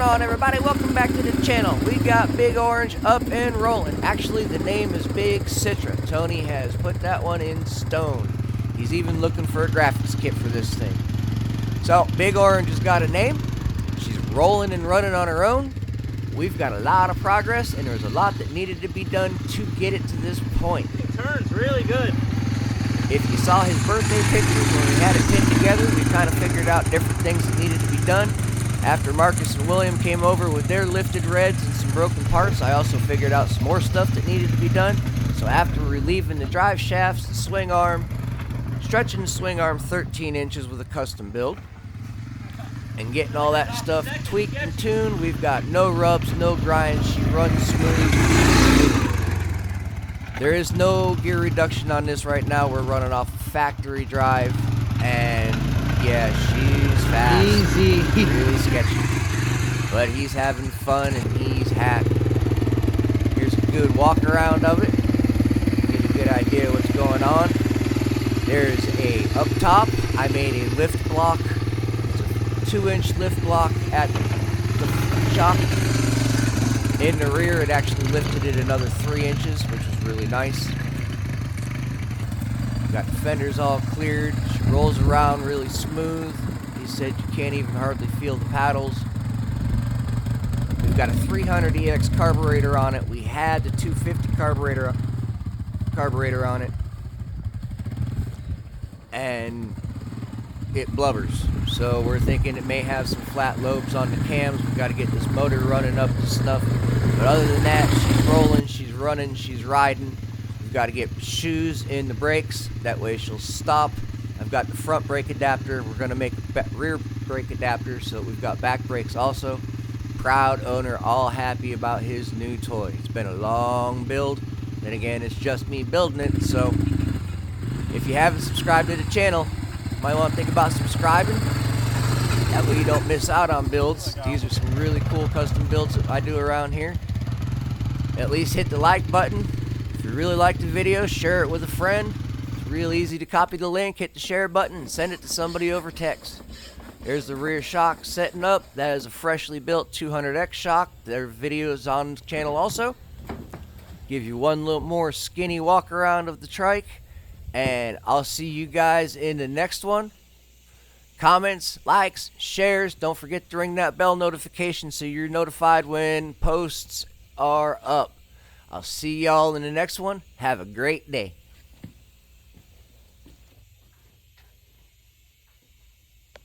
on, everybody? Welcome back to the channel. We got Big Orange up and rolling. Actually, the name is Big Citra. Tony has put that one in stone. He's even looking for a graphics kit for this thing. So, Big Orange has got a name. She's rolling and running on her own. We've got a lot of progress, and there's a lot that needed to be done to get it to this point. It turns really good. If you saw his birthday pictures when we had it pinned together, we kind of figured out different things that needed to be done. After Marcus and William came over with their lifted reds and some broken parts, I also figured out some more stuff that needed to be done. So after relieving the drive shafts, the swing arm, stretching the swing arm 13 inches with a custom build, and getting all that stuff tweaked and tuned, we've got no rubs, no grinds. She runs smooth. There is no gear reduction on this right now. We're running off factory drive, and yeah, she's fast. Easy. Really sketchy. But he's having fun and he's happy. Here's a good walk around of it. Get a good idea what's going on. There's a up top. I made a lift block. It's a 2-inch lift block at the shop. In the rear, it actually lifted it another 3 inches, which was really nice. Got the fenders all cleared. She rolls around really smooth. He said you can't even hardly feel the paddles. We've got a 300EX carburetor on it. We had the 250 carburetor on it. And it blubbers. So we're thinking it may have some flat lobes on the cams. We've got to get this motor running up to snuff. But other than that, she's rolling, she's running, she's riding. We've got to get shoes in the brakes. That way she'll stop. I've got the front brake adapter. We're going to make a rear brake adapter so we've got back brakes also. Proud owner, all happy about his new toy. It's been a long build. Then again, it's just me building it. So if you haven't subscribed to the channel, you might want to think about subscribing. That way you don't miss out on builds. These are some really cool custom builds that I do around here. At least hit the like button. If you really like the video, share it with a friend. It's real easy to copy the link, hit the share button, and send it to somebody over text. There's the rear shock setting up. That is a freshly built 200X shock. There are videos on the channel also. Give you one little more skinny walk around of the trike. And I'll see you guys in the next one. Comments, likes, shares. Don't forget to ring that bell notification so you're notified when posts are up. I'll see y'all in the next one. Have a great day.